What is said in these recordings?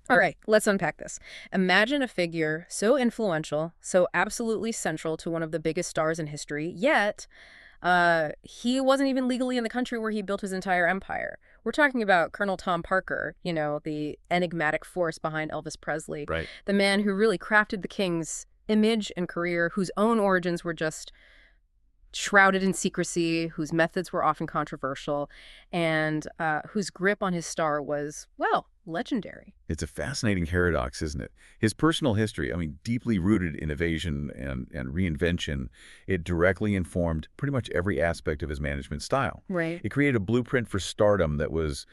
All right, let's unpack this. Imagine a figure so influential, so absolutely central to one of the biggest stars in history, yet he wasn't even legally in the country where he built his entire empire. We're talking about Colonel Tom Parker, the enigmatic force behind Elvis Presley, Right. the man who really crafted the king's image and career, whose own origins were just shrouded in secrecy, whose methods were often controversial, and whose grip on his star was, well, legendary. It's a fascinating paradox, isn't it? His personal history, deeply rooted in innovation and reinvention, it directly informed pretty much every aspect of his management style. Right. It created a blueprint for stardom that was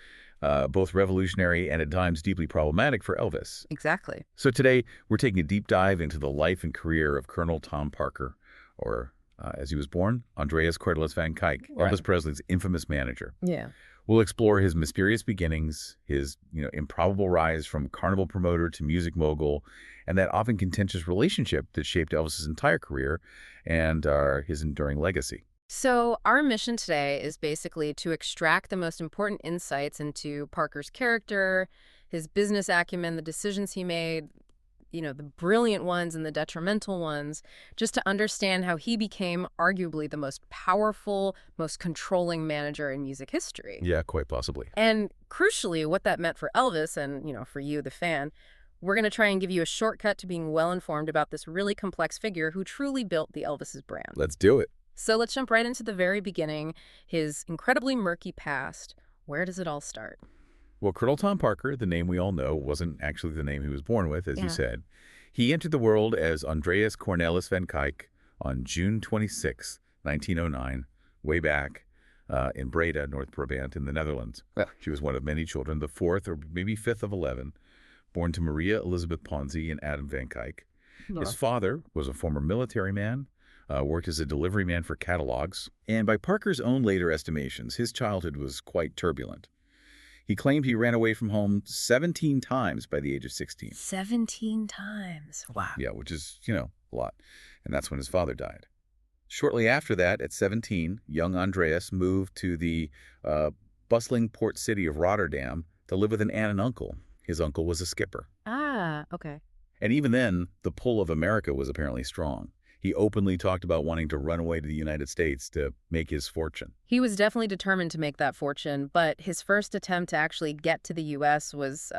both revolutionary and at times deeply problematic for Elvis. Exactly. So today, we're taking a deep dive into the life and career of Colonel Tom Parker, or as he was born, Andreas Cordelis Van Kyk, Right. Elvis Presley's infamous manager. Yeah. We'll explore his mysterious beginnings, his improbable rise from carnival promoter to music mogul, and that often contentious relationship that shaped Elvis's entire career and his enduring legacy. So, our mission today is basically to extract the most important insights into Parker's character, his business acumen, the decisions he made, the brilliant ones and the detrimental ones, just to understand how he became arguably the most powerful, most controlling manager in music history. Yeah, quite possibly. And crucially, what that meant for Elvis and, for you, the fan. We're going to try and give you a shortcut to being well-informed about this really complex figure who truly built the Elvis's brand. Let's do it. So let's jump right into the very beginning, his incredibly murky past. Where does it all start? Well, Colonel Tom Parker, the name we all know, wasn't actually the name he was born with, as you Yeah. said. He entered the world as Andreas Cornelis Van Kyk on June 26, 1909, way back in Breda, North Brabant, in the Netherlands. Yeah. She was one of many children, the fourth or maybe fifth of 11, born to Maria Elizabeth Ponzi and Adam Van Kyk. His father was a former military man, worked as a delivery man for catalogs, and by Parker's own later estimations, his childhood was quite turbulent. He claimed he ran away from home 17 times by the age of 16. 17 times. Wow. Yeah, which is, a lot. And that's when his father died. Shortly after that, at 17, young Andreas moved to the bustling port city of Rotterdam to live with an aunt and uncle. His uncle was a skipper. Ah, okay. And even then, the pull of America was apparently strong. He openly talked about wanting to run away to the United States to make his fortune. He was definitely determined to make that fortune, but his first attempt to actually get to the U.S. was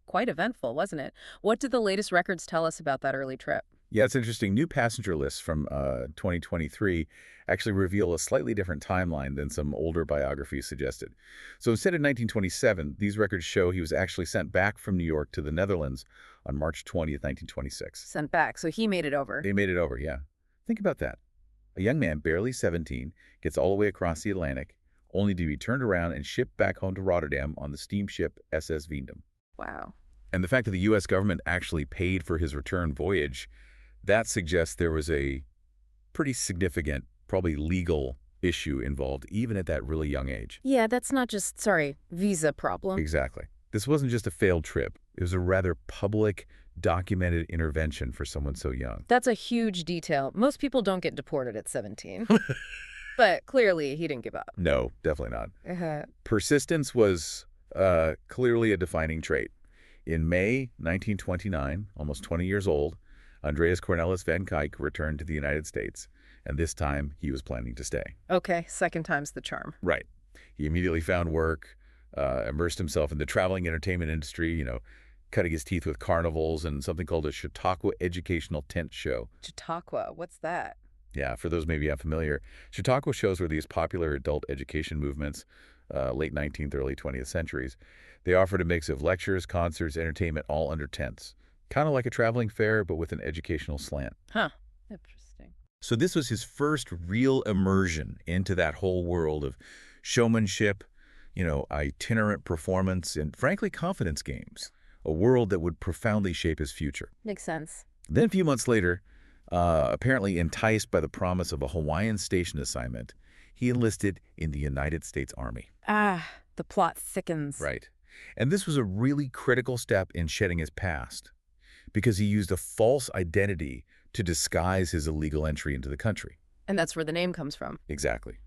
quite eventful, wasn't it? What did the latest records tell us about that early trip? Yeah, it's interesting. New passenger lists from 2023 actually reveal a slightly different timeline than some older biographies suggested. So instead of 1927, these records show he was actually sent back from New York to the Netherlands on March 20th, 1926. Sent back, so he made it over. They made it over, yeah. Think about that. A young man, barely 17, gets all the way across the Atlantic, only to be turned around and shipped back home to Rotterdam on the steamship SS Veendam. Wow. And the fact that the U.S. government actually paid for his return voyage, that suggests there was a pretty significant, probably legal issue involved, even at that really young age. Yeah, that's not just, visa problem. Exactly. This wasn't just a failed trip. It was a rather public, documented intervention for someone so young. That's a huge detail. Most people don't get deported at 17. But clearly, he didn't give up. No, definitely not. Uh-huh. Persistence was clearly a defining trait. In May 1929, almost 20 years old, Andreas Cornelis Van Kyk returned to the United States, and this time he was planning to stay. Okay, second time's the charm. Right. He immediately found work, immersed himself in the traveling entertainment industry, cutting his teeth with carnivals and something called a Chautauqua Educational Tent Show. Chautauqua, what's that? Yeah, for those maybe unfamiliar, Chautauqua shows were these popular adult education movements, late 19th, early 20th centuries. They offered a mix of lectures, concerts, entertainment, all under tents. Kind of like a traveling fair, but with an educational slant. Huh. Interesting. So this was his first real immersion into that whole world of showmanship, itinerant performance, and frankly, confidence games. A world that would profoundly shape his future. Makes sense. Then a few months later, apparently enticed by the promise of a Hawaiian station assignment, he enlisted in the United States Army. Ah, the plot thickens. Right. And this was a really critical step in shedding his past, because he used a false identity to disguise his illegal entry into the country. And that's where the name comes from. Exactly.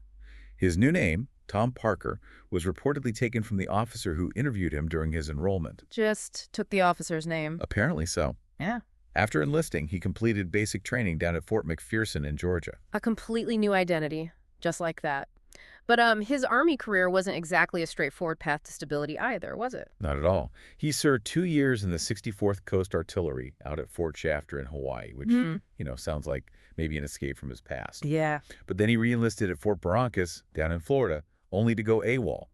His new name, Tom Parker, was reportedly taken from the officer who interviewed him during his enrollment. Just took the officer's name. Apparently so. Yeah. After enlisting, he completed basic training down at Fort McPherson in Georgia. A completely new identity, just like that. But his Army career wasn't exactly a straightforward path to stability either, was it? Not at all. He served 2 years in the 64th Coast Artillery out at Fort Shafter in Hawaii, which, sounds like maybe an escape from his past. Yeah. But then he re-enlisted at Fort Barrancas down in Florida, only to go AWOL,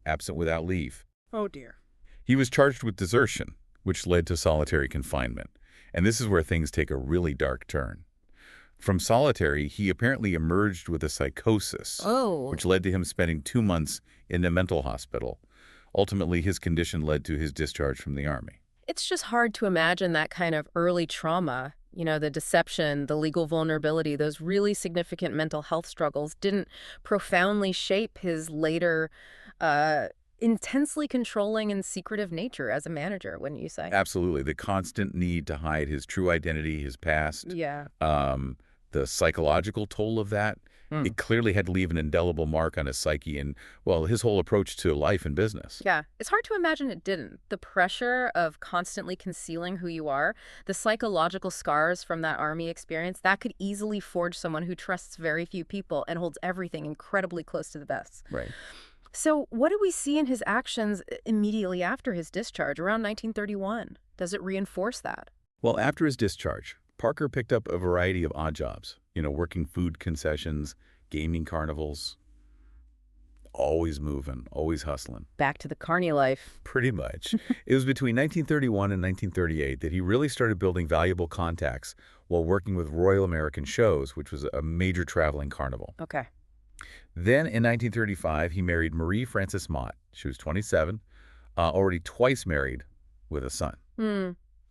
absent without leave. Oh, dear. He was charged with desertion, which led to solitary confinement. And this is where things take a really dark turn. From solitary, he apparently emerged with a psychosis, which led to him spending 2 months in a mental hospital. Ultimately, his condition led to his discharge from the Army. It's just hard to imagine that kind of early trauma. The deception, the legal vulnerability, those really significant mental health struggles didn't profoundly shape his later intensely controlling and secretive nature as a manager, wouldn't you say? Absolutely. The constant need to hide his true identity, his past. Yeah. The psychological toll of that, it clearly had to leave an indelible mark on his psyche and, well, his whole approach to life and business. Yeah. It's hard to imagine it didn't. The pressure of constantly concealing who you are, the psychological scars from that Army experience, that could easily forge someone who trusts very few people and holds everything incredibly close to the vest. Right. So what do we see in his actions immediately after his discharge, around 1931? Does it reinforce that? Well, after his discharge, Parker picked up a variety of odd jobs, working food concessions, gaming carnivals. Always moving, always hustling. Back to the carny life. Pretty much. It was between 1931 and 1938 that he really started building valuable contacts while working with Royal American Shows, which was a major traveling carnival. Okay. Then in 1935, he married Marie Frances Mott. She was 27, already twice married with a son.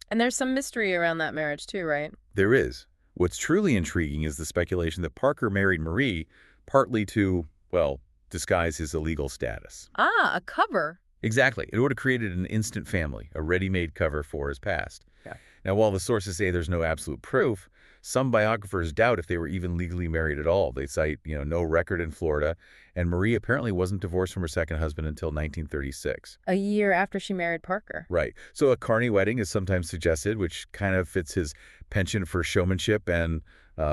And there's some mystery around that marriage too, right? There is. What's truly intriguing is the speculation that Parker married Marie partly to, well, disguise his illegal status. Ah, a cover. Exactly. It would have created an instant family, a ready-made cover for his past. Yeah. Now, while the sources say there's no absolute proof, some biographers doubt if they were even legally married at all. They cite, no record in Florida, and Marie apparently wasn't divorced from her second husband until 1936. A year after she married Parker. Right. So a carny wedding is sometimes suggested, which kind of fits his penchant for showmanship and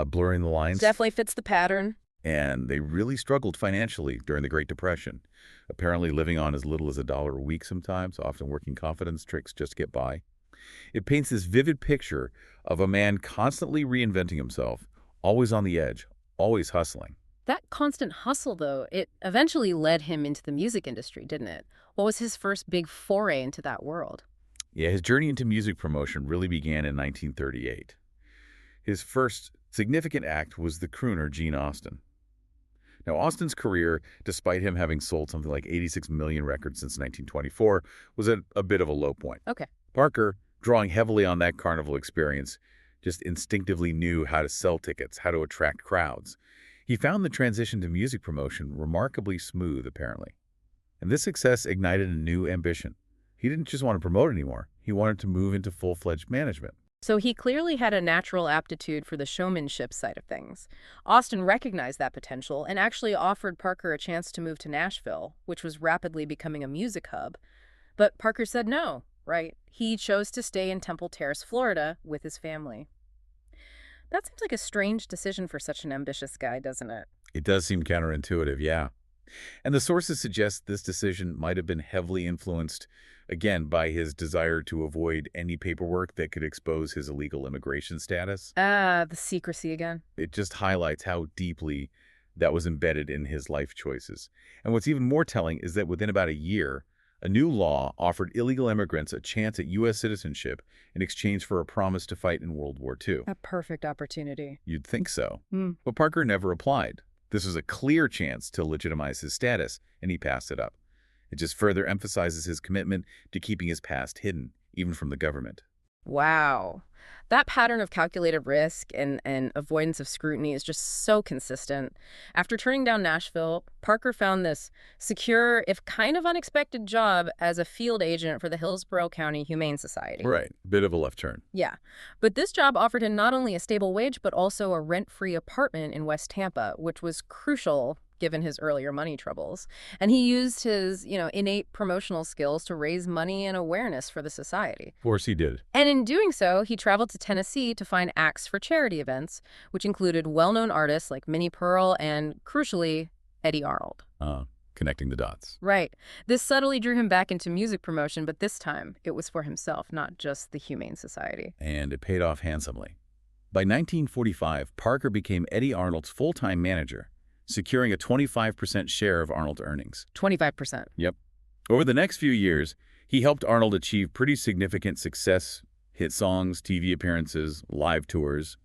blurring the lines. Definitely fits the pattern. And they really struggled financially during the Great Depression, apparently living on as little as $1 a week sometimes, often working confidence tricks just to get by. It paints this vivid picture of a man constantly reinventing himself, always on the edge, always hustling. That constant hustle, though, it eventually led him into the music industry, didn't it? What was his first big foray into that world? Yeah, his journey into music promotion really began in 1938. His first significant act was the crooner Gene Austin. Now, Austin's career, despite him having sold something like 86 million records since 1924, was at a bit of a low point. Okay. Parker, drawing heavily on that carnival experience, just instinctively knew how to sell tickets, how to attract crowds. He found the transition to music promotion remarkably smooth, apparently. And this success ignited a new ambition. He didn't just want to promote anymore. He wanted to move into full-fledged management. So he clearly had a natural aptitude for the showmanship side of things. Austin recognized that potential and actually offered Parker a chance to move to Nashville, which was rapidly becoming a music hub. But Parker said no, right? He chose to stay in Temple Terrace, Florida, with his family. That seems like a strange decision for such an ambitious guy, doesn't it? It does seem counterintuitive, yeah. And the sources suggest this decision might have been heavily influenced, again, by his desire to avoid any paperwork that could expose his illegal immigration status. Ah, the secrecy again. It just highlights how deeply that was embedded in his life choices. And what's even more telling is that within about a year, a new law offered illegal immigrants a chance at U.S. citizenship in exchange for a promise to fight in World War II. A perfect opportunity. You'd think so. But Parker never applied. This was a clear chance to legitimize his status, and he passed it up. It just further emphasizes his commitment to keeping his past hidden, even from the government. Wow. That pattern of calculated risk and avoidance of scrutiny is just so consistent. After turning down Nashville, Parker found this secure, if kind of unexpected, job as a field agent for the Hillsborough County Humane Society. Right. Bit of a left turn. Yeah. But this job offered him not only a stable wage, but also a rent-free apartment in West Tampa, which was crucial given his earlier money troubles. And he used his, innate promotional skills to raise money and awareness for the society. Of course he did. And in doing so, he traveled to Tennessee to find acts for charity events, which included well-known artists like Minnie Pearl and, crucially, Eddie Arnold. Connecting the dots. Right. This subtly drew him back into music promotion, but this time it was for himself, not just the Humane Society. And it paid off handsomely. By 1945, Parker became Eddie Arnold's full-time manager, securing a 25% share of Arnold's earnings. 25%. Yep. Over the next few years, he helped Arnold achieve pretty significant success, hit songs, TV appearances, live tours.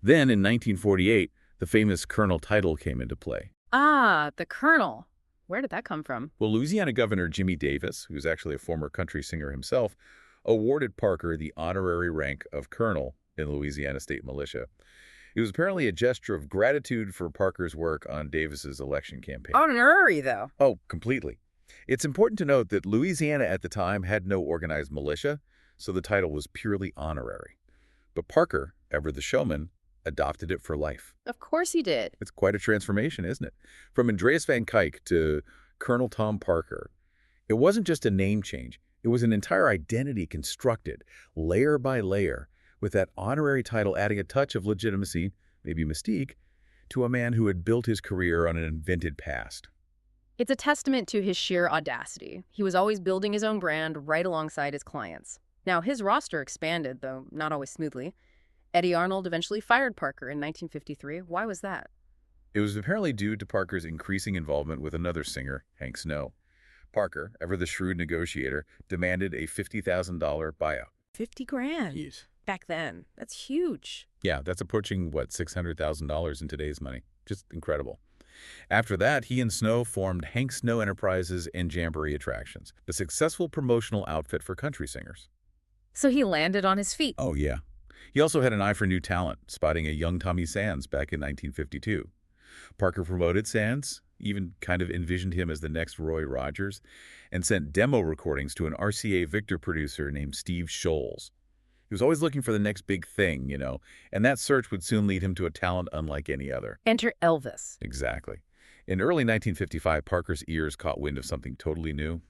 Then, in 1948, the famous Colonel title came into play. Ah, the Colonel. Where did that come from? Well, Louisiana Governor Jimmy Davis, who's actually a former country singer himself, awarded Parker the honorary rank of Colonel in Louisiana State Militia. It was apparently a gesture of gratitude for Parker's work on Davis's election campaign. Honorary, though. Oh, completely. It's important to note that Louisiana at the time had no organized militia, so the title was purely honorary. But Parker, ever the showman, adopted it for life. Of course he did. It's quite a transformation, isn't it? From Andreas Van Kuyk to Colonel Tom Parker. It wasn't just a name change. It was an entire identity constructed, layer by layer, with that honorary title adding a touch of legitimacy, maybe mystique, to a man who had built his career on an invented past. It's a testament to his sheer audacity. He was always building his own brand right alongside his clients. Now, his roster expanded, though not always smoothly. Eddie Arnold eventually fired Parker in 1953. Why was that? It was apparently due to Parker's increasing involvement with another singer, Hank Snow. Parker, ever the shrewd negotiator, demanded a $50,000 buyout. 50 grand. Yes. Back then. That's huge. Yeah, that's approaching, $600,000 in today's money. Just incredible. After that, he and Snow formed Hank Snow Enterprises and Jamboree Attractions, a successful promotional outfit for country singers. So he landed on his feet. Oh, yeah. He also had an eye for new talent, spotting a young Tommy Sands back in 1952. Parker promoted Sands, even kind of envisioned him as the next Roy Rogers, and sent demo recordings to an RCA Victor producer named Steve Scholes. He was always looking for the next big thing, and that search would soon lead him to a talent unlike any other. Enter Elvis. Exactly. In early 1955, Parker's ears caught wind of something totally new: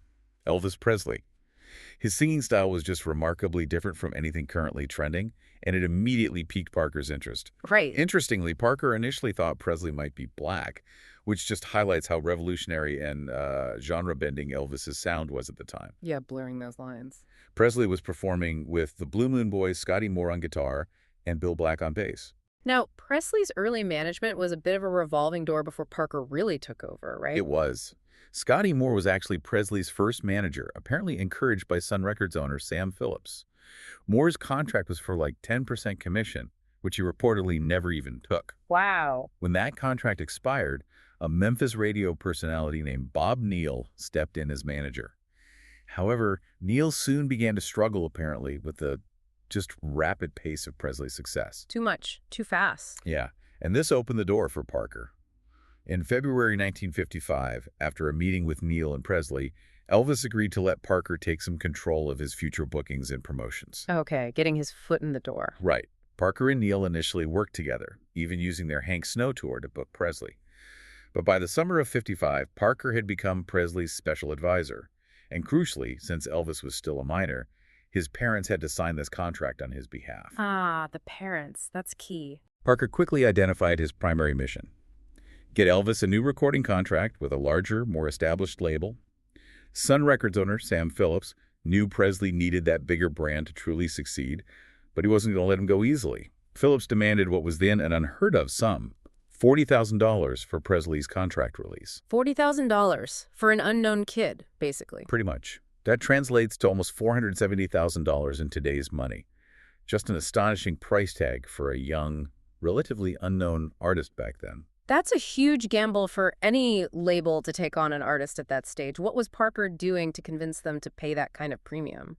Elvis Presley. His singing style was just remarkably different from anything currently trending, and it immediately piqued Parker's interest. Right. Interestingly, Parker initially thought Presley might be black, which just highlights how revolutionary and genre-bending Elvis's sound was at the time. Yeah, blurring those lines. Presley was performing with the Blue Moon Boys, Scotty Moore on guitar, and Bill Black on bass. Now, Presley's early management was a bit of a revolving door before Parker really took over, right? It was. Scotty Moore was actually Presley's first manager, apparently encouraged by Sun Records owner Sam Phillips. Moore's contract was for 10% commission, which he reportedly never even took. Wow. When that contract expired, a Memphis radio personality named Bob Neal stepped in as manager. However, Neal soon began to struggle, apparently, with the just rapid pace of Presley's success. Too much. Too fast. Yeah, and this opened the door for Parker. In February 1955, after a meeting with Neal and Presley, Elvis agreed to let Parker take some control of his future bookings and promotions. Okay, getting his foot in the door. Right. Parker and Neal initially worked together, even using their Hank Snow tour to book Presley. But by the summer of '55, Parker had become Presley's special advisor. And crucially, since Elvis was still a minor, his parents had to sign this contract on his behalf. Ah, the parents. That's key. Parker quickly identified his primary mission: get Elvis a new recording contract with a larger, more established label. Sun Records owner Sam Phillips knew Presley needed that bigger brand to truly succeed, but he wasn't going to let him go easily. Phillips demanded what was then an unheard-of sum: $40,000 for Presley's contract release. $40,000 for an unknown kid, basically. Pretty much. That translates to almost $470,000 in today's money. Just an astonishing price tag for a young, relatively unknown artist back then. That's a huge gamble for any label to take on an artist at that stage. What was Parker doing to convince them to pay that kind of premium?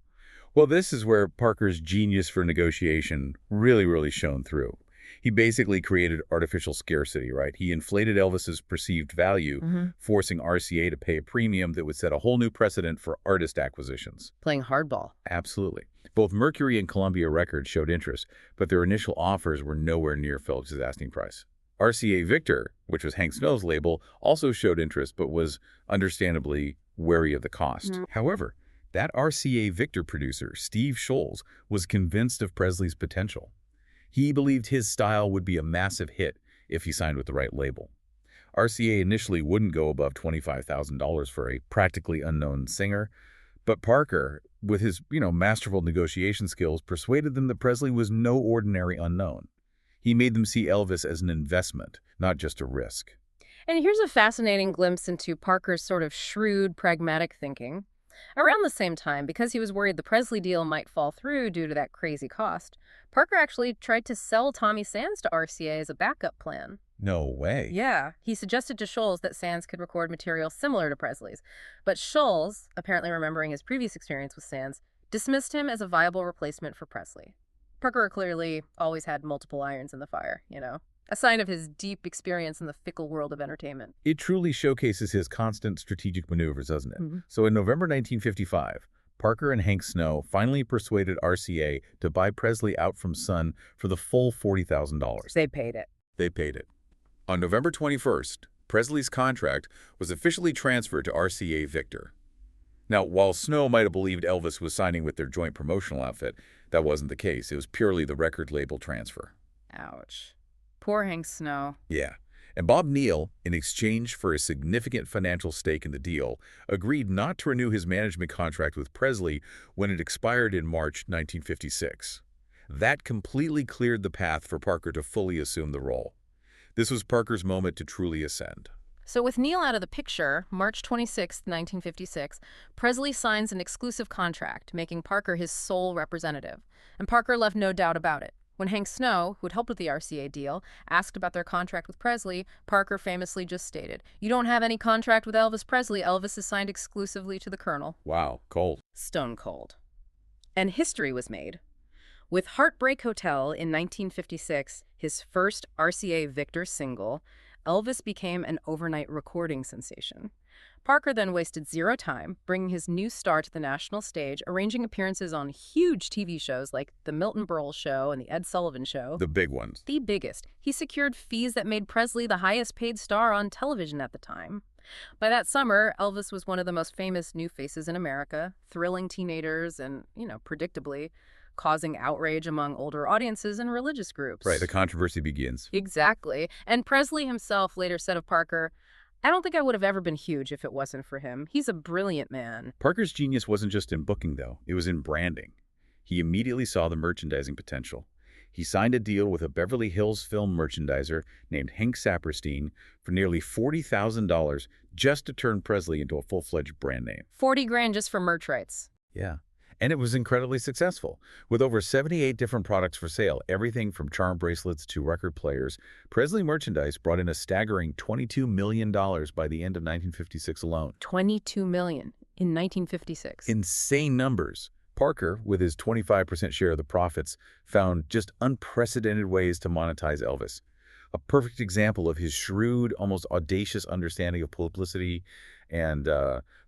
Well, this is where Parker's genius for negotiation really shone through. He basically created artificial scarcity, right? He inflated Elvis's perceived value, forcing RCA to pay a premium that would set a whole new precedent for artist acquisitions. Playing hardball. Absolutely. Both Mercury and Columbia Records showed interest, but their initial offers were nowhere near Phillips' asking price. RCA Victor, which was Hank Snow's label, also showed interest but was understandably wary of the cost. However, that RCA Victor producer, Steve Sholes, was convinced of Presley's potential. He believed his style would be a massive hit if he signed with the right label. RCA initially wouldn't go above $25,000 for a practically unknown singer, but Parker, with his, masterful negotiation skills, persuaded them that Presley was no ordinary unknown. He made them see Elvis as an investment, not just a risk. And here's a fascinating glimpse into Parker's sort of shrewd, pragmatic thinking. Around the same time, because he was worried the Presley deal might fall through due to that crazy cost, Parker actually tried to sell Tommy Sands to RCA as a backup plan. No way. Yeah, he suggested to Sholes that Sands could record material similar to Presley's, but Sholes, apparently remembering his previous experience with Sands, dismissed him as a viable replacement for Presley. Parker clearly always had multiple irons in the fire, a sign of his deep experience in the fickle world of entertainment. It truly showcases his constant strategic maneuvers, doesn't it? So in November 1955, Parker and Hank Snow finally persuaded RCA to buy Presley out from Sun for the full $40,000. They paid it. They paid it. On November 21st, Presley's contract was officially transferred to RCA Victor. Now, while Snow might have believed Elvis was signing with their joint promotional outfit, that wasn't the case. It was purely the record label transfer. Ouch. Poor Hank Snow. Yeah. And Bob Neal, in exchange for a significant financial stake in the deal, agreed not to renew his management contract with Presley when it expired in March 1956. That completely cleared the path for Parker to fully assume the role. This was Parker's moment to truly ascend. So with Neal out of the picture, March 26, 1956, Presley signs an exclusive contract, making Parker his sole representative. And Parker left no doubt about it. When Hank Snow, who had helped with the RCA deal, asked about their contract with Presley, Parker famously just stated, "You don't have any contract with Elvis Presley. Elvis is signed exclusively to the Colonel." Wow, cold. Stone cold. And history was made. With Heartbreak Hotel in 1956, his first RCA Victor single, Elvis became an overnight recording sensation. Parker then wasted zero time, bringing his new star to the national stage, arranging appearances on huge TV shows like The Milton Berle Show and The Ed Sullivan Show. The big ones. The biggest. He secured fees that made Presley the highest-paid star on television at the time. By that summer, Elvis was one of the most famous new faces in America, thrilling teenagers and, predictably, causing outrage among older audiences and religious groups. Right, the controversy begins. Exactly. And Presley himself later said of Parker, "I don't think I would have ever been huge if it wasn't for him. He's a brilliant man." Parker's genius wasn't just in booking, though. It was in branding. He immediately saw the merchandising potential. He signed a deal with a Beverly Hills film merchandiser named Hank Saperstein for nearly $40,000 just to turn Presley into a full-fledged brand name. 40 grand just for merch rights. Yeah. And it was incredibly successful. With over 78 different products for sale, everything from charm bracelets to record players, Presley merchandise brought in a staggering $22 million by the end of 1956 alone. $22 million in 1956. Insane numbers. Parker, with his 25% share of the profits, found just unprecedented ways to monetize Elvis. A perfect example of his shrewd, almost audacious understanding of publicity and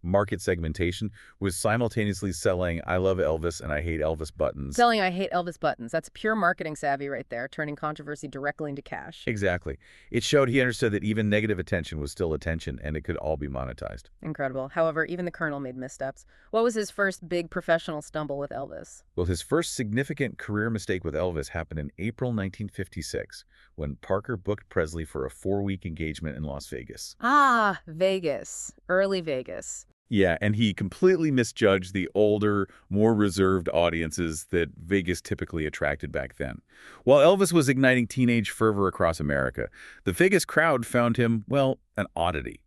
market segmentation was simultaneously selling "I love Elvis" and "I hate Elvis" buttons. Selling "I hate Elvis" buttons. That's pure marketing savvy right there, turning controversy directly into cash. Exactly. It showed he understood that even negative attention was still attention and it could all be monetized. Incredible. However, even the Colonel made missteps. What was his first big professional stumble with Elvis? Well, his first significant career mistake with Elvis happened in April 1956 when Parker booked Presley for a 4-week engagement in Las Vegas. Ah, Vegas. Early Vegas. Yeah, and he completely misjudged the older, more reserved audiences that Vegas typically attracted back then. While Elvis was igniting teenage fervor across America, the Vegas crowd found him, well, an oddity.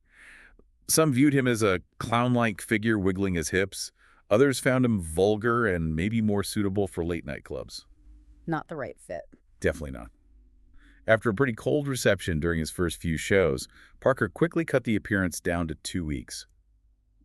Some viewed him as a clown-like figure wiggling his hips. Others found him vulgar and maybe more suitable for late-night clubs. Not the right fit. Definitely not. After a pretty cold reception during his first few shows, Parker quickly cut the appearance down to 2 weeks.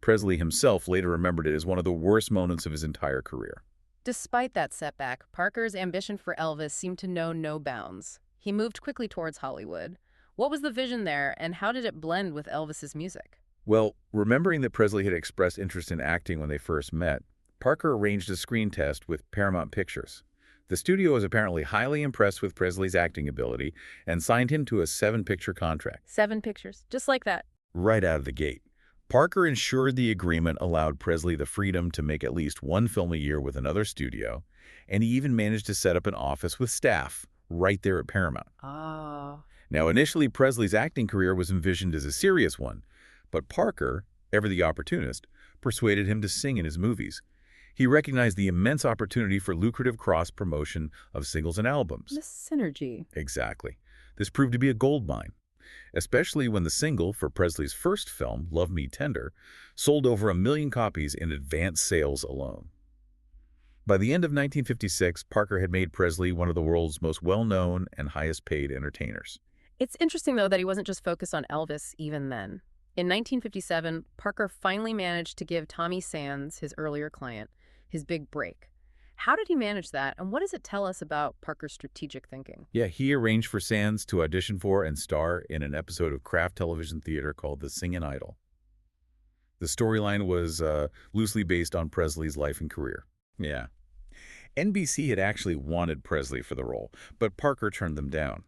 Presley himself later remembered it as one of the worst moments of his entire career. Despite that setback, Parker's ambition for Elvis seemed to know no bounds. He moved quickly towards Hollywood. What was the vision there, and how did it blend with Elvis's music? Well, remembering that Presley had expressed interest in acting when they first met, Parker arranged a screen test with Paramount Pictures. The studio was apparently highly impressed with Presley's acting ability and signed him to a 7-picture contract. 7 pictures, just like that. Right out of the gate. Parker ensured the agreement allowed Presley the freedom to make at least 1 film a year with another studio, and he even managed to set up an office with staff right there at Paramount. Oh. Now, initially, Presley's acting career was envisioned as a serious one, but Parker, ever the opportunist, persuaded him to sing in his movies. He recognized the immense opportunity for lucrative cross-promotion of singles and albums. The synergy. Exactly. This proved to be a goldmine, especially when the single for Presley's first film, Love Me Tender, sold over 1 million copies in advance sales alone. By the end of 1956, Parker had made Presley one of the world's most well-known and highest-paid entertainers. It's interesting, though, that he wasn't just focused on Elvis even then. In 1957, Parker finally managed to give Tommy Sands, his earlier client, his big break. How did he manage that, and what does it tell us about Parker's strategic thinking? Yeah, he arranged for Sands to audition for and star in an episode of Kraft Television Theater called The Singin' Idol. The storyline was loosely based on Presley's life and career. Yeah. NBC had actually wanted Presley for the role, but Parker turned them down,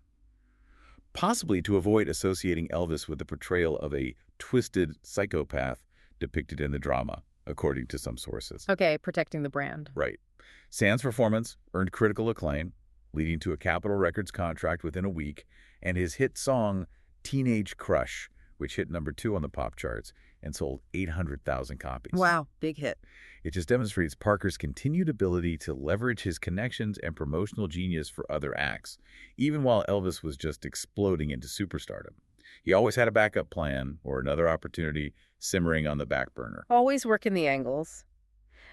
possibly to avoid associating Elvis with the portrayal of a twisted psychopath depicted in the drama, according to some sources. Okay, protecting the brand. Right. Sands' performance earned critical acclaim, leading to a Capitol Records contract within a week, and his hit song, Teenage Crush, which hit #2 on the pop charts and sold 800,000 copies. Wow, big hit. It just demonstrates Parker's continued ability to leverage his connections and promotional genius for other acts, even while Elvis was just exploding into superstardom. He always had a backup plan or another opportunity simmering on the back burner. Always working the angles.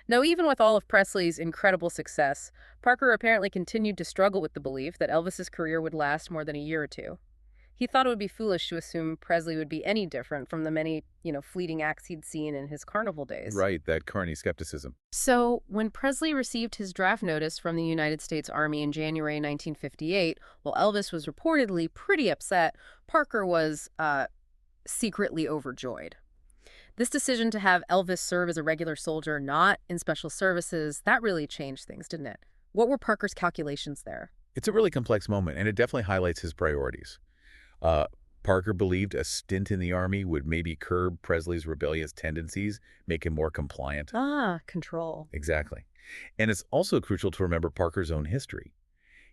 Now, even with all of Presley's incredible success, Parker apparently continued to struggle with the belief that Elvis's career would last more than a year or two. He thought it would be foolish to assume Presley would be any different from the many, fleeting acts he'd seen in his carnival days. Right, that carny skepticism. So, when Presley received his draft notice from the United States Army in January 1958, while Elvis was reportedly pretty upset, Parker was secretly overjoyed. This decision to have Elvis serve as a regular soldier, not in special services, that really changed things, didn't it? What were Parker's calculations there? It's a really complex moment, and it definitely highlights his priorities. Parker believed a stint in the Army would maybe curb Presley's rebellious tendencies, make him more compliant. Control. Exactly. And it's also crucial to remember Parker's own history.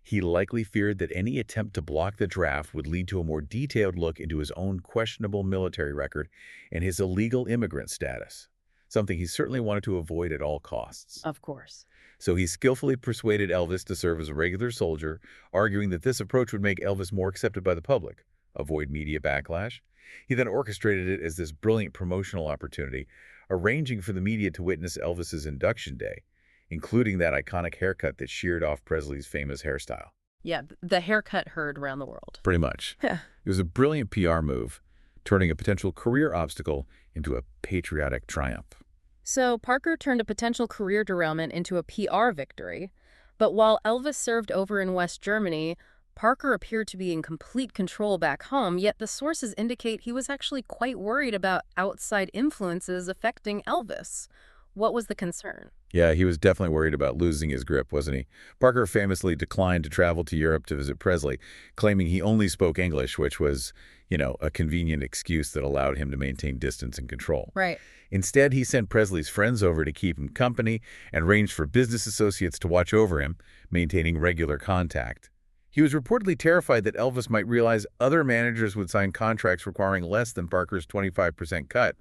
He likely feared that any attempt to block the draft would lead to a more detailed look into his own questionable military record and his illegal immigrant status, something he certainly wanted to avoid at all costs. Of course. So he skillfully persuaded Elvis to serve as a regular soldier, arguing that this approach would make Elvis more accepted by the public, avoid media backlash. He then orchestrated it as this brilliant promotional opportunity, arranging for the media to witness Elvis's induction day, including that iconic haircut that sheared off Presley's famous hairstyle. Yeah, the haircut heard around the world. Pretty much. It was a brilliant PR move, turning a potential career obstacle into a patriotic triumph. So Parker turned a potential career derailment into a PR victory. But while Elvis served over in West Germany, Parker appeared to be in complete control back home, yet the sources indicate he was actually quite worried about outside influences affecting Elvis. What was the concern? Yeah, he was definitely worried about losing his grip, wasn't he? Parker famously declined to travel to Europe to visit Presley, claiming he only spoke English, which was, a convenient excuse that allowed him to maintain distance and control. Right. Instead, he sent Presley's friends over to keep him company and arranged for business associates to watch over him, maintaining regular contact. He was reportedly terrified that Elvis might realize other managers would sign contracts requiring less than Parker's 25% cut,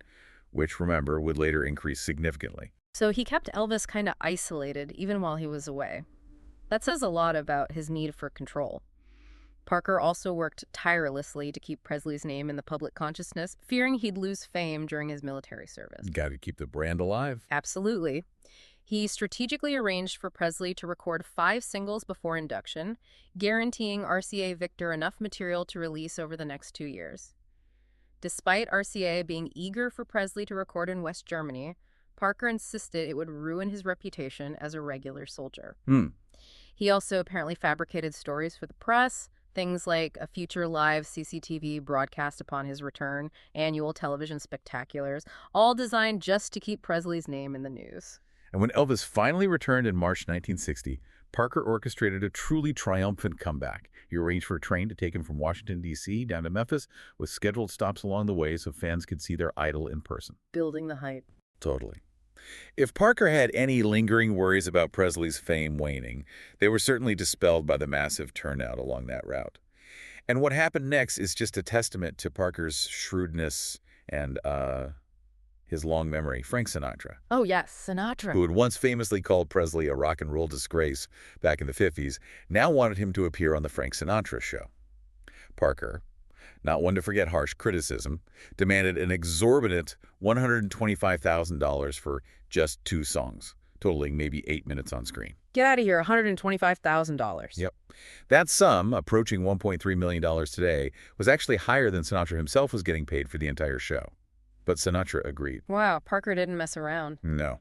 which, remember, would later increase significantly. So he kept Elvis kind of isolated even while he was away. That says a lot about his need for control. Parker also worked tirelessly to keep Presley's name in the public consciousness, fearing he'd lose fame during his military service. Got to keep the brand alive. Absolutely. He strategically arranged for Presley to record 5 singles before induction, guaranteeing RCA Victor enough material to release over the next 2 years. Despite RCA being eager for Presley to record in West Germany, Parker insisted it would ruin his reputation as a regular soldier. He also apparently fabricated stories for the press, things like a future live CCTV broadcast upon his return, annual television spectaculars, all designed just to keep Presley's name in the news. And when Elvis finally returned in March 1960, Parker orchestrated a truly triumphant comeback. He arranged for a train to take him from Washington, D.C. down to Memphis with scheduled stops along the way so fans could see their idol in person. Building the hype. Totally. If Parker had any lingering worries about Presley's fame waning, they were certainly dispelled by the massive turnout along that route. And what happened next is just a testament to Parker's shrewdness and his long memory. Frank Sinatra, Oh, yes, Sinatra. who had once famously called Presley a rock and roll disgrace back in the 50s, now wanted him to appear on The Frank Sinatra Show. Parker, not one to forget harsh criticism, demanded an exorbitant $125,000 for just 2 songs, totaling maybe 8 minutes on screen. Get out of here, $125,000. Yep. That sum, approaching $1.3 million today, was actually higher than Sinatra himself was getting paid for the entire show. But Sinatra agreed. Wow, Parker didn't mess around. No.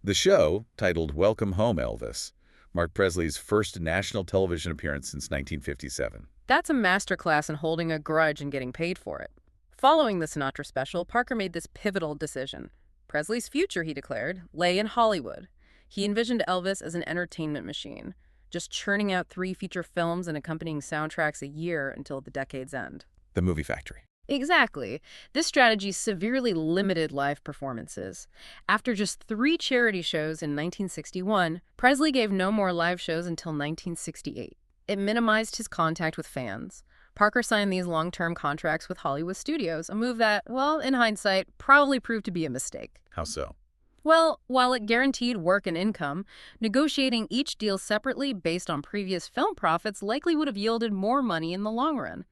The show, titled Welcome Home, Elvis, marked Presley's first national television appearance since 1957. That's a masterclass in holding a grudge and getting paid for it. Following the Sinatra special, Parker made this pivotal decision. Presley's future, he declared, lay in Hollywood. He envisioned Elvis as an entertainment machine, just churning out 3 feature films and accompanying soundtracks a year until the decade's end. The movie factory. Exactly. This strategy severely limited live performances. After just 3 charity shows in 1961, Presley gave no more live shows until 1968. It minimized his contact with fans. Parker signed these long-term contracts with Hollywood studios, a move that, well, in hindsight, probably proved to be a mistake. How so? Well, while it guaranteed work and income, negotiating each deal separately based on previous film profits likely would have yielded more money in the long run.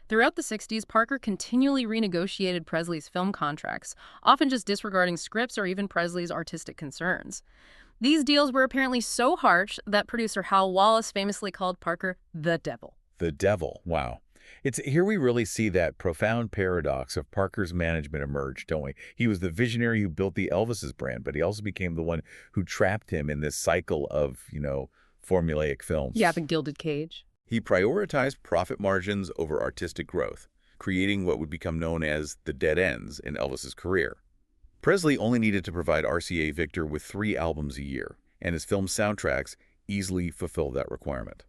Throughout the 60s, Parker continually renegotiated Presley's film contracts, often just disregarding scripts or even Presley's artistic concerns. These deals were apparently so harsh that producer Hal Wallace famously called Parker the devil. The devil. Wow. It's here we really see that profound paradox of Parker's management emerge, don't we? He was the visionary who built the Elvis's brand, but he also became the one who trapped him in this cycle of, formulaic films. Yeah, the gilded cage. He prioritized profit margins over artistic growth, creating what would become known as the dead ends in Elvis's career. Presley only needed to provide RCA Victor with 3 albums a year, and his film soundtracks easily fulfilled that requirement.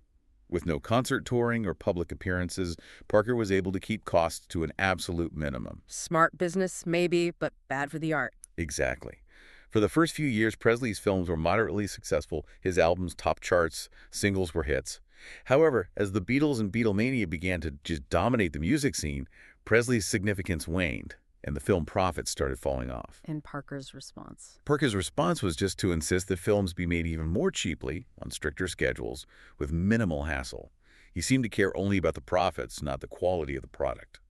With no concert touring or public appearances, Parker was able to keep costs to an absolute minimum. Smart business, maybe, but bad for the art. Exactly. For the first few years, Presley's films were moderately successful. His albums topped charts, singles were hits. However, as the Beatles and Beatlemania began to just dominate the music scene, Presley's significance waned, and the film profits started falling off. And Parker's response? Parker's response was just to insist that films be made even more cheaply, on stricter schedules, with minimal hassle. He seemed to care only about the profits, not the quality of the product.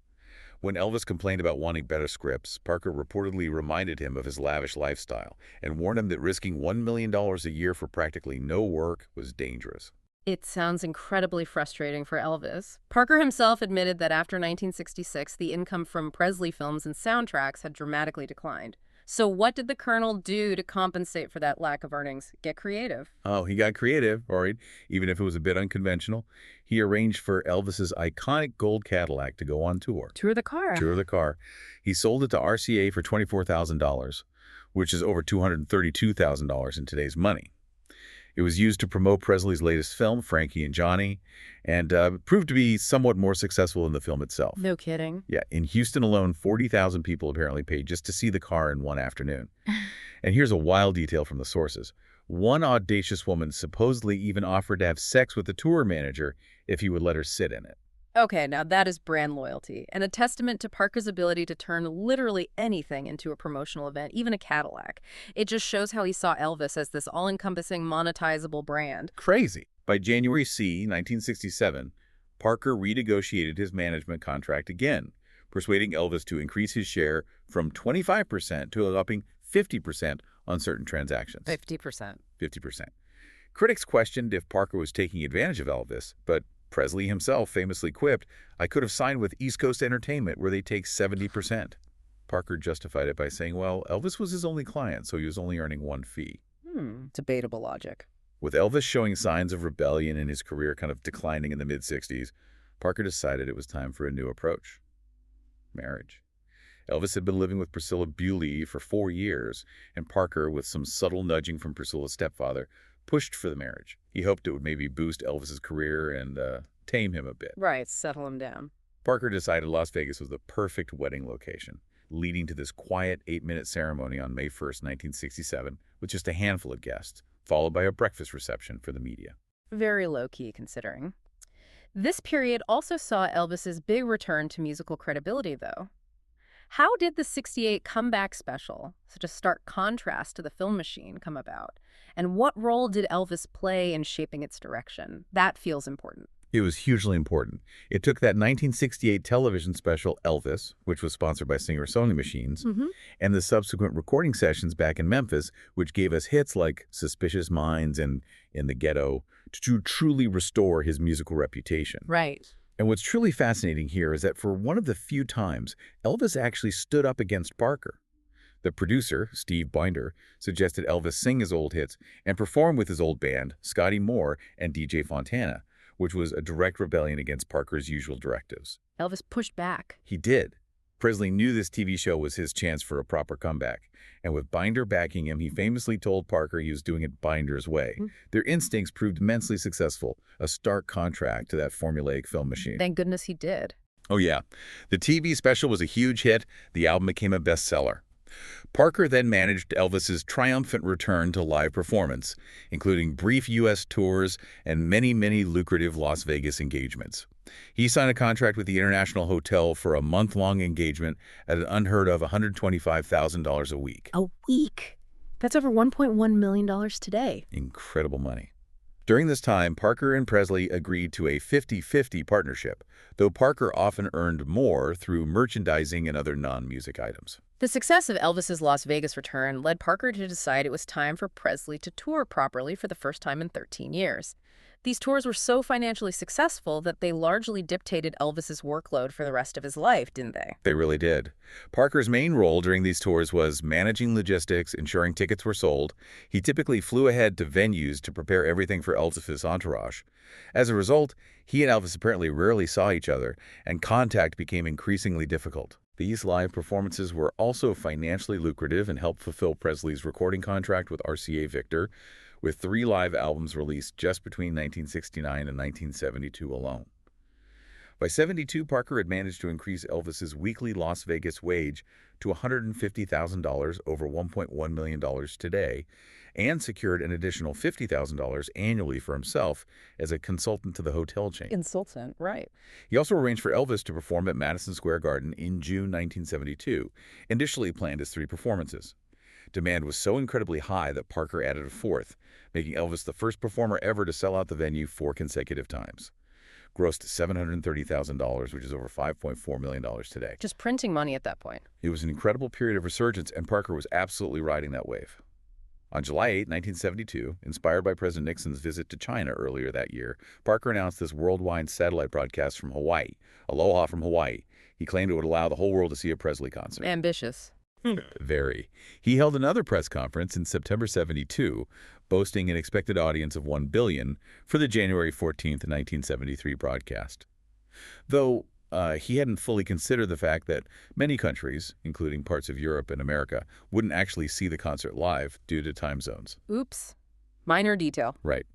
When Elvis complained about wanting better scripts, Parker reportedly reminded him of his lavish lifestyle and warned him that risking $1 million a year for practically no work was dangerous. It sounds incredibly frustrating for Elvis. Parker himself admitted that after 1966, the income from Presley films and soundtracks had dramatically declined. So what did the Colonel do to compensate for that lack of earnings? Get creative. Oh, he got creative, all right, even if it was a bit unconventional. He arranged for Elvis's iconic gold Cadillac to go on tour. Tour the car. Tour the car. He sold it to RCA for $24,000, which is over $232,000 in today's money. It was used to promote Presley's latest film, Frankie and Johnny, and proved to be somewhat more successful than the film itself. No kidding. Yeah, in Houston alone, 40,000 people apparently paid just to see the car in one afternoon. And here's a wild detail from the sources. One audacious woman supposedly even offered to have sex with the tour manager if he would let her sit in it. Okay, now that is brand loyalty, and a testament to Parker's ability to turn literally anything into a promotional event, even a Cadillac. It just shows how he saw Elvis as this all-encompassing, monetizable brand. Crazy. By January 1967, Parker renegotiated his management contract again, persuading Elvis to increase his share from 25% to a whopping 50% on certain transactions. 50%. 50%. Critics questioned if Parker was taking advantage of Elvis, but Presley himself famously quipped, "I could have signed with East Coast Entertainment where they take 70%. Parker justified it by saying, well, Elvis was his only client, so he was only earning one fee. Debatable logic. With Elvis showing signs of rebellion and his career kind of declining in the mid-60s, Parker decided it was time for a new approach. Marriage. Elvis had been living with Priscilla Bewley for 4 years, and Parker, with some subtle nudging from Priscilla's stepfather, pushed for the marriage. He hoped it would maybe boost Elvis's career and tame him a bit. Right, settle him down. Parker decided Las Vegas was the perfect wedding location, leading to this quiet 8-minute ceremony on May 1st, 1967, with just a handful of guests, followed by a breakfast reception for the media. Very low-key, considering. This period also saw Elvis's big return to musical credibility, though. How did the '68 comeback special, such a stark contrast to the film machine, come about? And what role did Elvis play in shaping its direction? That feels important. It was hugely important. It took that 1968 television special, Elvis, which was sponsored by Singer Sony Machines, and the subsequent recording sessions back in Memphis, which gave us hits like Suspicious Minds and In the Ghetto, to truly restore his musical reputation. Right. And what's truly fascinating here is that for one of the few times, Elvis actually stood up against Parker. The producer, Steve Binder, suggested Elvis sing his old hits and perform with his old band, Scotty Moore and DJ Fontana, which was a direct rebellion against Parker's usual directives. Elvis pushed back. He did. Presley knew this TV show was his chance for a proper comeback, and with Binder backing him, he famously told Parker he was doing it Binder's way. Their instincts proved immensely successful, a stark contrast to that formulaic film machine. Thank goodness he did. Oh yeah, the TV special was a huge hit. The album became a bestseller. Parker then managed Elvis's triumphant return to live performance, including brief U.S. tours and many, many lucrative Las Vegas engagements. He signed a contract with the International Hotel for a month-long engagement at an unheard of $125,000 a week. A week? That's over $1.1 million today. Incredible money. During this time, Parker and Presley agreed to a 50-50 partnership, though Parker often earned more through merchandising and other non-music items. The success of Elvis's Las Vegas return led Parker to decide it was time for Presley to tour properly for the first time in 13 years. These tours were so financially successful that they largely dictated Elvis's workload for the rest of his life, didn't they? They really did. Parker's main role during these tours was managing logistics, ensuring tickets were sold. He typically flew ahead to venues to prepare everything for Elvis's entourage. As a result, he and Elvis apparently rarely saw each other, and contact became increasingly difficult. These live performances were also financially lucrative and helped fulfill Presley's recording contract with RCA Victor, with 3 live albums released just between 1969 and 1972 alone. By '72, Parker had managed to increase Elvis's weekly Las Vegas wage to $150,000, over $1.1 million today, and secured an additional $50,000 annually for himself as a consultant to the hotel chain. Consultant, right. He also arranged for Elvis to perform at Madison Square Garden in June 1972, initially planned as 3 performances. Demand was so incredibly high that Parker added a 4th, making Elvis the first performer ever to sell out the venue 4 consecutive times. Grossed $730,000, which is over $5.4 million today. Just printing money at that point. It was an incredible period of resurgence, and Parker was absolutely riding that wave. On July 8, 1972, inspired by President Nixon's visit to China earlier that year, Parker announced this worldwide satellite broadcast from Hawaii, Aloha from Hawaii. He claimed it would allow the whole world to see a Presley concert. Ambitious. Very. He held another press conference in September '72, boasting an expected audience of 1 billion for the January 14, 1973 broadcast. Though he hadn't fully considered the fact that many countries, including parts of Europe and America, wouldn't actually see the concert live due to time zones. Oops. Minor detail. Right.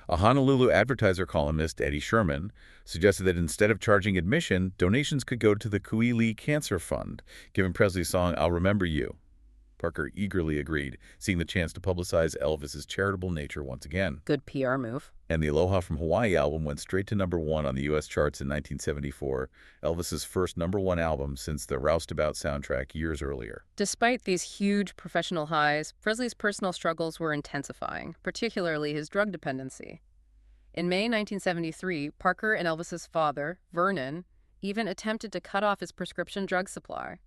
A Honolulu Advertiser columnist, Eddie Sherman, suggested that instead of charging admission, donations could go to the Kuili Cancer Fund, given Presley's song I'll Remember You. Parker eagerly agreed, seeing the chance to publicize Elvis's charitable nature once again. Good PR move. And the Aloha from Hawaii album went straight to #1 on the U.S. charts in 1974, Elvis's first #1 album since the Roustabout soundtrack years earlier. Despite these huge professional highs, Presley's personal struggles were intensifying, particularly his drug dependency. In May 1973, Parker and Elvis's father, Vernon, even attempted to cut off his prescription drug supply.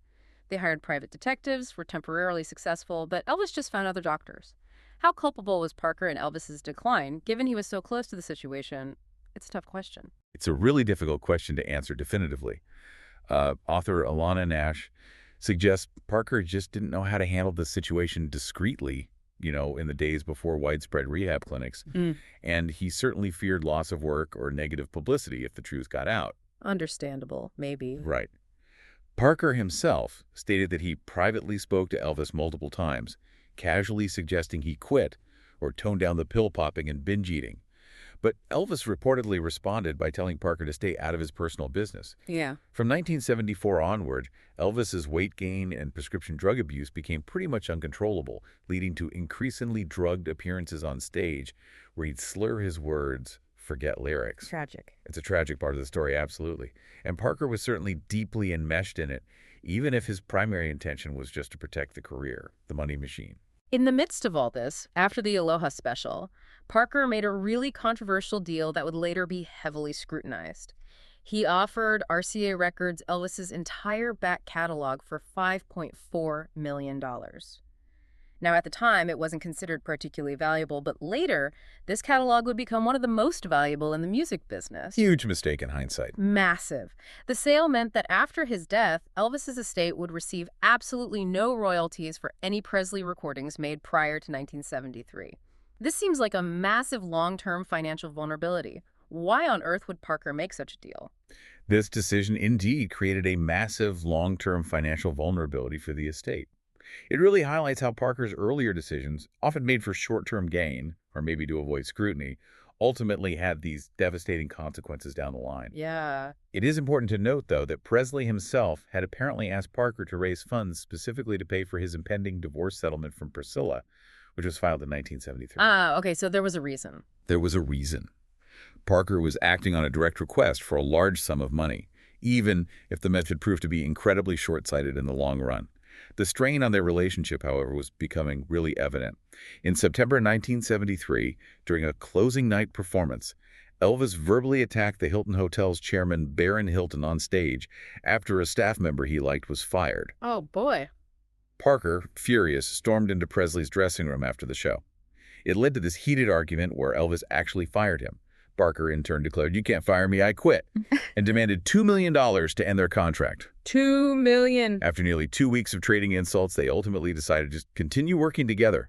They hired private detectives, were temporarily successful, but Elvis just found other doctors. How culpable was Parker in Elvis's decline, given he was so close to the situation? It's a tough question. It's a really difficult question to answer definitively. Author Alana Nash suggests Parker just didn't know how to handle the situation discreetly, in the days before widespread rehab clinics. And he certainly feared loss of work or negative publicity if the truth got out. Understandable, maybe. Right. Parker himself stated that he privately spoke to Elvis multiple times, casually suggesting he quit, or tone down the pill popping and binge eating. But Elvis reportedly responded by telling Parker to stay out of his personal business. Yeah. From 1974 onward, Elvis's weight gain and prescription drug abuse became pretty much uncontrollable, leading to increasingly drugged appearances on stage where he'd slur his words, forget lyrics. Tragic. It's a tragic part of the story, absolutely. And Parker was certainly deeply enmeshed in it, even if his primary intention was just to protect the career, the money machine. In the midst of all this, after the Aloha special, Parker made a really controversial deal that would later be heavily scrutinized. He offered RCA Records Elvis's entire back catalog for $5.4 million. Now, at the time, it wasn't considered particularly valuable, but later, this catalog would become one of the most valuable in the music business. Huge mistake in hindsight. Massive. The sale meant that after his death, Elvis's estate would receive absolutely no royalties for any Presley recordings made prior to 1973. This seems like a massive long-term financial vulnerability. Why on earth would Parker make such a deal? This decision indeed created a massive long-term financial vulnerability for the estate. It really highlights how Parker's earlier decisions, often made for short-term gain, or maybe to avoid scrutiny, ultimately had these devastating consequences down the line. Yeah. It is important to note, though, that Presley himself had apparently asked Parker to raise funds specifically to pay for his impending divorce settlement from Priscilla, which was filed in 1973. Okay, so there was a reason. There was a reason. Parker was acting on a direct request for a large sum of money, even if the method proved to be incredibly short-sighted in the long run. The strain on their relationship, however, was becoming really evident. In September 1973, during a closing night performance, Elvis verbally attacked the Hilton Hotel's chairman, Baron Hilton, on stage after a staff member he liked was fired. Oh, boy. Parker, furious, stormed into Presley's dressing room after the show. It led to this heated argument where Elvis actually fired him. Parker, in turn, declared, "You can't fire me, I quit," and demanded $2 million to end their contract. $2 million. After nearly 2 weeks of trading insults, they ultimately decided to just continue working together.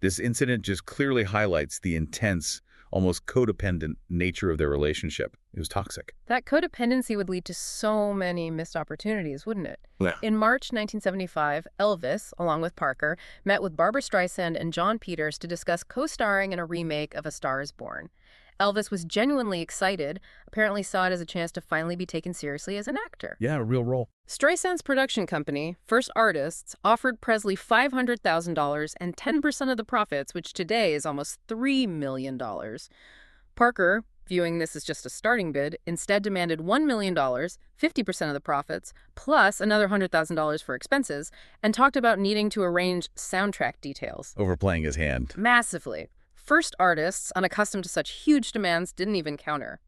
This incident just clearly highlights the intense, almost codependent nature of their relationship. It was toxic. That codependency would lead to so many missed opportunities, wouldn't it? Yeah. In March 1975, Elvis, along with Parker, met with Barbra Streisand and John Peters to discuss co-starring in a remake of A Star is Born. Elvis was genuinely excited, apparently saw it as a chance to finally be taken seriously as an actor. Yeah, a real role. Streisand's production company, First Artists, offered Presley $500,000 and 10% of the profits, which today is almost $3 million. Parker, viewing this as just a starting bid, instead demanded $1 million, 50% of the profits, plus another $100,000 for expenses, and talked about needing to arrange soundtrack details. Overplaying his hand. Massively. First Artists, unaccustomed to such huge demands, didn't even counter.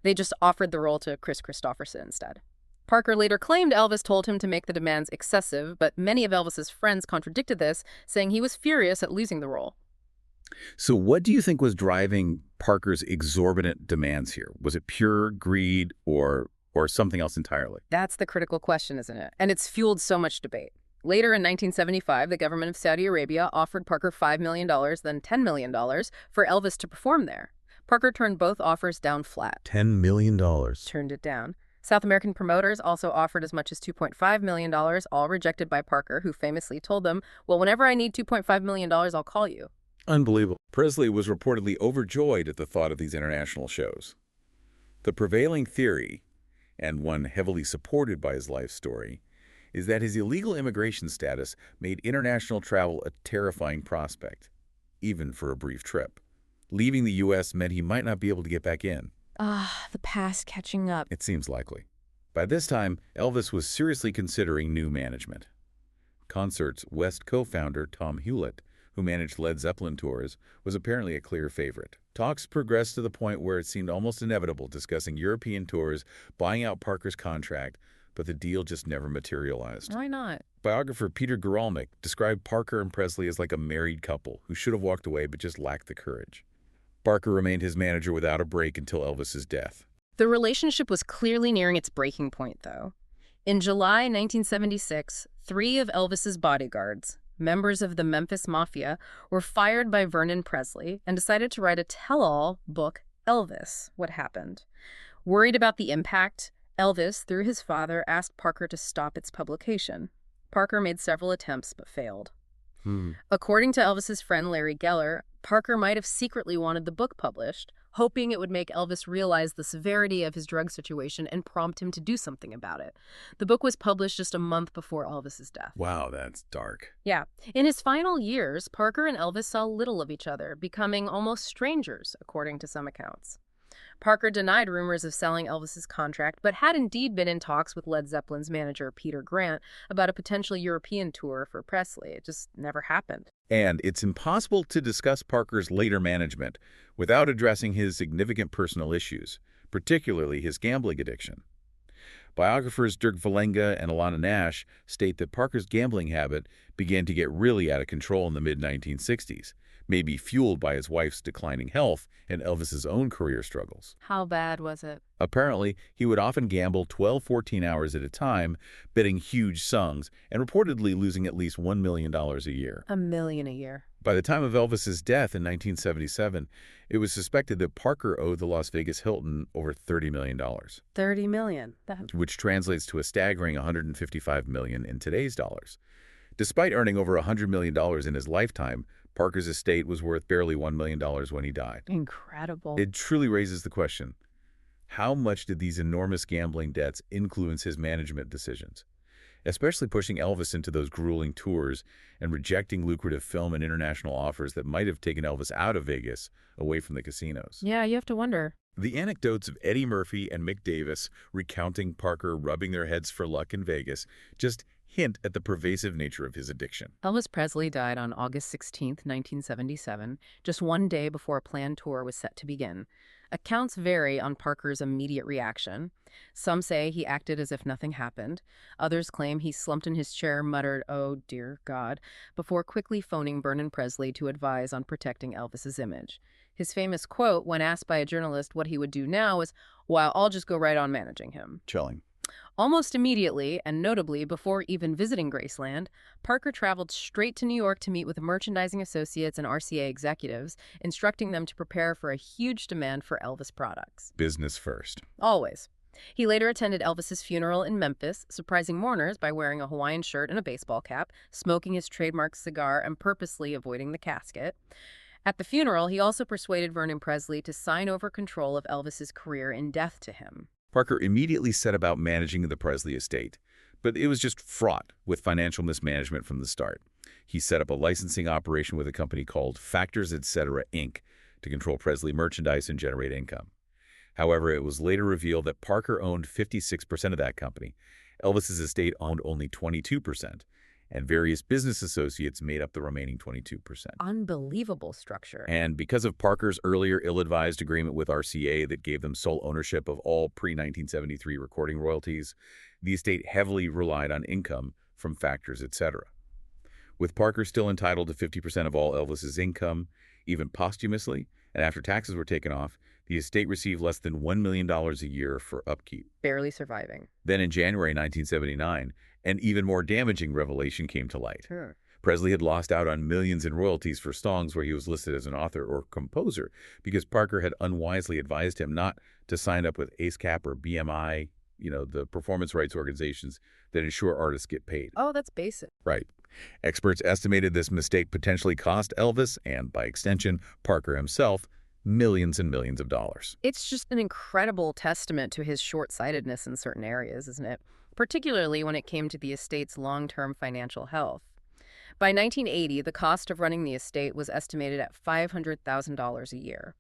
They just offered the role to Kris Kristofferson instead. Parker later claimed Elvis told him to make the demands excessive, but many of Elvis's friends contradicted this, saying he was furious at losing the role. So what do you think was driving Parker's exorbitant demands here? Was it pure greed or something else entirely? That's the critical question, isn't it? And it's fueled so much debate. Later in 1975, the government of Saudi Arabia offered Parker $5 million, then $10 million for Elvis to perform there. Parker turned both offers down flat. $10 million. Turned it down. South American promoters also offered as much as $2.5 million, all rejected by Parker, who famously told them, "Well, whenever I need $2.5 million, I'll call you." Unbelievable. Presley was reportedly overjoyed at the thought of these international shows. The prevailing theory, and one heavily supported by his life story, is that his illegal immigration status made international travel a terrifying prospect, even for a brief trip. Leaving the U.S. meant he might not be able to get back in. The past catching up. It seems likely. By this time, Elvis was seriously considering new management. Concert's West co-founder Tom Hewlett, who managed Led Zeppelin tours, was apparently a clear favorite. Talks progressed to the point where it seemed almost inevitable, discussing European tours, buying out Parker's contract, but the deal just never materialized. Why not? Biographer Peter Guralnick described Parker and Presley as like a married couple who should have walked away but just lacked the courage. Parker remained his manager without a break until Elvis's death. The relationship was clearly nearing its breaking point, though. In July 1976, 3 of Elvis's bodyguards, members of the Memphis Mafia, were fired by Vernon Presley and decided to write a tell-all book, Elvis: What Happened. Worried about the impact, Elvis, through his father, asked Parker to stop its publication. Parker made several attempts but failed. According to Elvis's friend Larry Geller, Parker might have secretly wanted the book published, hoping it would make Elvis realize the severity of his drug situation and prompt him to do something about it. The book was published just a month before Elvis's death. Wow, that's dark. Yeah. In his final years, Parker and Elvis saw little of each other, becoming almost strangers, according to some accounts. Parker denied rumors of selling Elvis's contract, but had indeed been in talks with Led Zeppelin's manager, Peter Grant, about a potential European tour for Presley. It just never happened. And it's impossible to discuss Parker's later management without addressing his significant personal issues, particularly his gambling addiction. Biographers Dirk Valenga and Alana Nash state that Parker's gambling habit began to get really out of control in the mid-1960s, maybe fueled by his wife's declining health and Elvis's own career struggles. How bad was it? Apparently, he would often gamble 12-14 hours at a time, betting huge sums, and reportedly losing at least $1 million a year. $1 million a year. By the time of Elvis's death in 1977, it was suspected that Parker owed the Las Vegas Hilton over $30 million. $30 million. Which translates to a staggering $155 million in today's dollars. Despite earning over $100 million in his lifetime, Parker's estate was worth barely $1 million when he died. Incredible. It truly raises the question, how much did these enormous gambling debts influence his management decisions? Especially pushing Elvis into those grueling tours and rejecting lucrative film and international offers that might have taken Elvis out of Vegas, away from the casinos. Yeah, you have to wonder. The anecdotes of Eddie Murphy and Mick Davis recounting Parker rubbing their heads for luck in Vegas just hint at the pervasive nature of his addiction. Elvis Presley died on August 16, 1977, just one day before a planned tour was set to begin. Accounts vary on Parker's immediate reaction. Some say he acted as if nothing happened. Others claim he slumped in his chair, muttered, "Oh, dear God," before quickly phoning Vernon Presley to advise on protecting Elvis's image. His famous quote, when asked by a journalist what he would do now, was, "Well, I'll just go right on managing him." Chilling. Almost immediately, and notably before even visiting Graceland, Parker traveled straight to New York to meet with merchandising associates and RCA executives, instructing them to prepare for a huge demand for Elvis products. Business first. Always. He later attended Elvis's funeral in Memphis, surprising mourners by wearing a Hawaiian shirt and a baseball cap, smoking his trademark cigar, and purposely avoiding the casket. At the funeral, he also persuaded Vernon Presley to sign over control of Elvis's career in death to him. Parker immediately set about managing the Presley estate, but it was just fraught with financial mismanagement from the start. He set up a licensing operation with a company called Factors Etc. Inc. to control Presley merchandise and generate income. However, it was later revealed that Parker owned 56% of that company. Elvis's estate owned only 22%, and various business associates made up the remaining 22%. Unbelievable structure. And because of Parker's earlier ill-advised agreement with RCA that gave them sole ownership of all pre-1973 recording royalties, the estate heavily relied on income from Factors Etc. With Parker still entitled to 50% of all Elvis's income, even posthumously, and after taxes were taken off, the estate received less than $1 million a year for upkeep. Barely surviving. Then in January 1979, an even more damaging revelation came to light. Sure. Presley had lost out on millions in royalties for songs where he was listed as an author or composer because Parker had unwisely advised him not to sign up with ASCAP or BMI, the performance rights organizations that ensure artists get paid. Oh, that's basic. Right. Experts estimated this mistake potentially cost Elvis, and by extension, Parker himself, millions and millions of dollars. It's just an incredible testament to his short-sightedness in certain areas, isn't it? Particularly when it came to the estate's long-term financial health. By 1980, the cost of running the estate was estimated at $500,000 a year.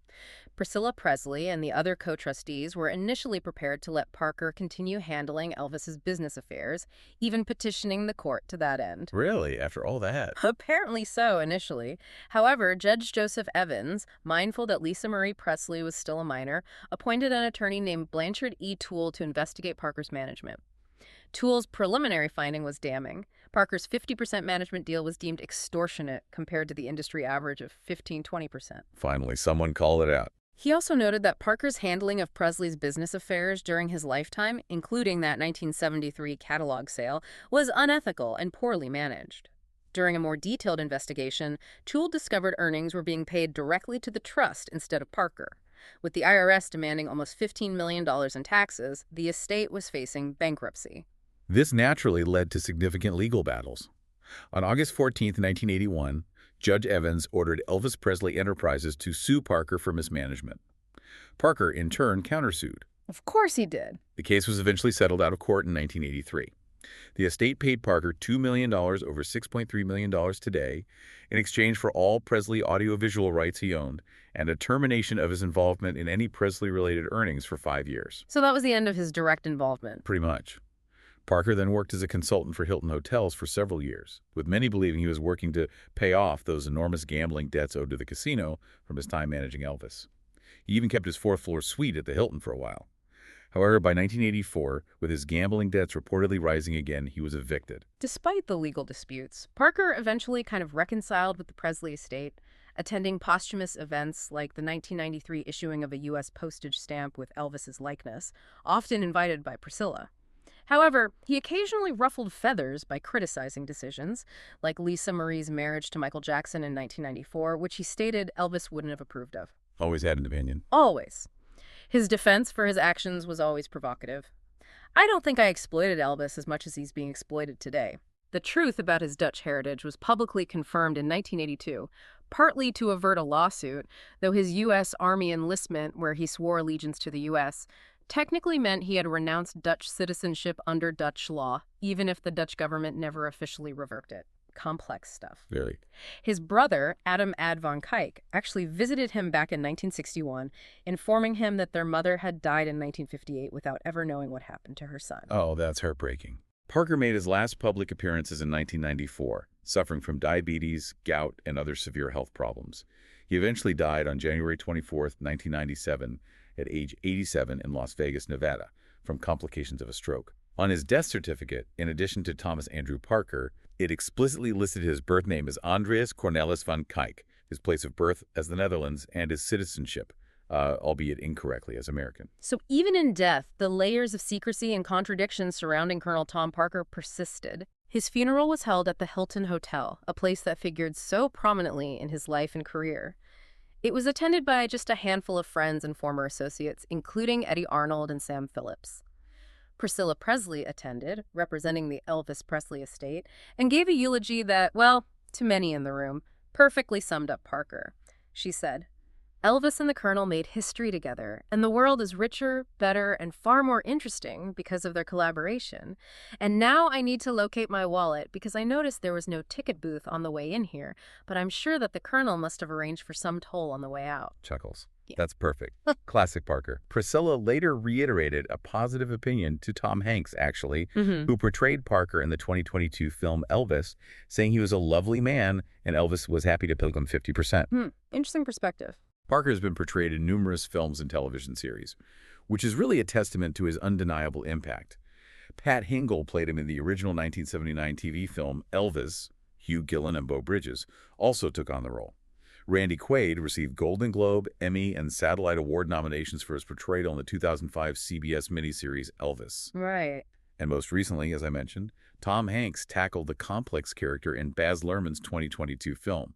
Priscilla Presley and the other co-trustees were initially prepared to let Parker continue handling Elvis's business affairs, even petitioning the court to that end. Really? After all that? Apparently so, initially. However, Judge Joseph Evans, mindful that Lisa Marie Presley was still a minor, appointed an attorney named Blanchard E. Toole to investigate Parker's management. Toole's preliminary finding was damning. Parker's 50% management deal was deemed extortionate compared to the industry average of 15–20%. Finally, someone called it out. He also noted that Parker's handling of Presley's business affairs during his lifetime, including that 1973 catalog sale, was unethical and poorly managed. During a more detailed investigation, Toole discovered earnings were being paid directly to the trust instead of Parker. With the IRS demanding almost $15 million in taxes, the estate was facing bankruptcy. This naturally led to significant legal battles. On August 14, 1981, Judge Evans ordered Elvis Presley Enterprises to sue Parker for mismanagement. Parker, in turn, countersued. Of course he did. The case was eventually settled out of court in 1983. The estate paid Parker $2 million over $6.3 million today in exchange for all Presley audiovisual rights he owned and a termination of his involvement in any Presley-related earnings for 5 years. So that was the end of his direct involvement. Pretty much. Parker then worked as a consultant for Hilton Hotels for several years, with many believing he was working to pay off those enormous gambling debts owed to the casino from his time managing Elvis. He even kept his fourth-floor suite at the Hilton for a while. However, by 1984, with his gambling debts reportedly rising again, he was evicted. Despite the legal disputes, Parker eventually kind of reconciled with the Presley estate, attending posthumous events like the 1993 issuing of a U.S. postage stamp with Elvis's likeness, often invited by Priscilla. However, he occasionally ruffled feathers by criticizing decisions, like Lisa Marie's marriage to Michael Jackson in 1994, which he stated Elvis wouldn't have approved of. Always had an opinion. Always. His defense for his actions was always provocative. I don't think I exploited Elvis as much as he's being exploited today. The truth about his Dutch heritage was publicly confirmed in 1982, partly to avert a lawsuit, though his U.S. Army enlistment, where he swore allegiance to the U.S., technically meant he had renounced Dutch citizenship under Dutch law, even if the Dutch government never officially revoked it. Complex stuff. Really? His brother, Adam Ad van Kuyk, actually visited him back in 1961, informing him that their mother had died in 1958 without ever knowing what happened to her son. Oh, that's heartbreaking. Parker made his last public appearances in 1994, suffering from diabetes, gout, and other severe health problems. He eventually died on January 24, 1997, at age 87 in Las Vegas, Nevada, from complications of a stroke. On his death certificate, in addition to Thomas Andrew Parker, it explicitly listed his birth name as Andreas Cornelis van Kuyk, his place of birth as the Netherlands, and his citizenship, albeit incorrectly, as American. So even in death, the layers of secrecy and contradictions surrounding Colonel Tom Parker persisted. His funeral was held at the Hilton Hotel, a place that figured so prominently in his life and career. It was attended by just a handful of friends and former associates, including Eddie Arnold and Sam Phillips. Priscilla Presley attended, representing the Elvis Presley estate, and gave a eulogy that, well, to many in the room, perfectly summed up Parker. She said, "Elvis and the Colonel made history together, and the world is richer, better, and far more interesting because of their collaboration. And now I need to locate my wallet because I noticed there was no ticket booth on the way in here, but I'm sure that the Colonel must have arranged for some toll on the way out." Chuckles. Yeah. That's perfect. Classic Parker. Priscilla later reiterated a positive opinion to Tom Hanks, actually, who portrayed Parker in the 2022 film Elvis, saying he was a lovely man and Elvis was happy to pay him 50%. Interesting perspective. Parker has been portrayed in numerous films and television series, which is really a testament to his undeniable impact. Pat Hingle played him in the original 1979 TV film Elvis. Hugh Gillen and Beau Bridges also took on the role. Randy Quaid received Golden Globe, Emmy, and Satellite Award nominations for his portrayal in the 2005 CBS miniseries Elvis. Right. And most recently, as I mentioned, Tom Hanks tackled the complex character in Baz Luhrmann's 2022 film.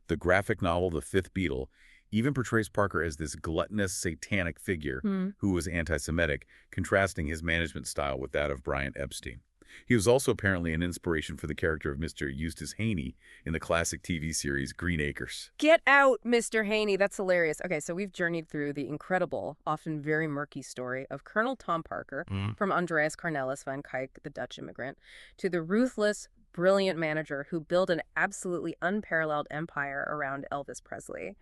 The graphic novel The Fifth Beatle even portrays Parker as this gluttonous, satanic figure who was anti-Semitic, contrasting his management style with that of Brian Epstein. He was also apparently an inspiration for the character of Mr. Eustace Haney in the classic TV series Green Acres. Get out, Mr. Haney. That's hilarious. Okay, so we've journeyed through the incredible, often very murky story of Colonel Tom Parker, from Andreas Cornelis van Kuyk, the Dutch immigrant, to the ruthless, brilliant manager who built an absolutely unparalleled empire around Elvis Presley.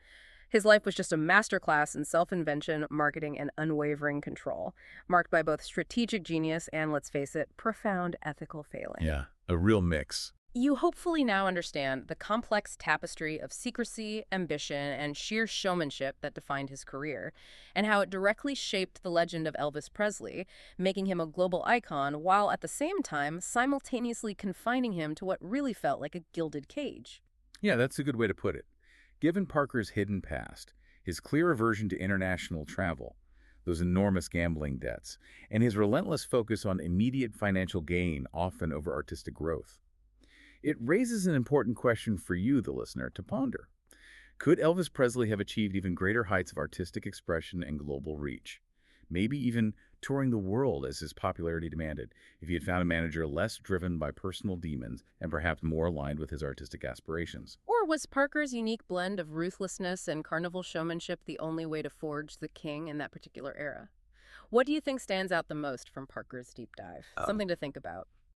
His life was just a masterclass in self-invention, marketing, and unwavering control, marked by both strategic genius and, let's face it, profound ethical failing. Yeah, a real mix. You hopefully now understand the complex tapestry of secrecy, ambition, and sheer showmanship that defined his career, and how it directly shaped the legend of Elvis Presley, making him a global icon while at the same time simultaneously confining him to what really felt like a gilded cage. Yeah, that's a good way to put it. Given Parker's hidden past, his clear aversion to international travel, those enormous gambling debts, and his relentless focus on immediate financial gain, often over artistic growth, it raises an important question for you, the listener, to ponder. Could Elvis Presley have achieved even greater heights of artistic expression and global reach? maybe even touring the world as his popularity demanded, if he had found a manager less driven by personal demons and perhaps more aligned with his artistic aspirations. Or was Parker's unique blend of ruthlessness and carnival showmanship the only way to forge the king in that particular era? What do you think stands out the most from Parker's deep dive? Um, Something to think about.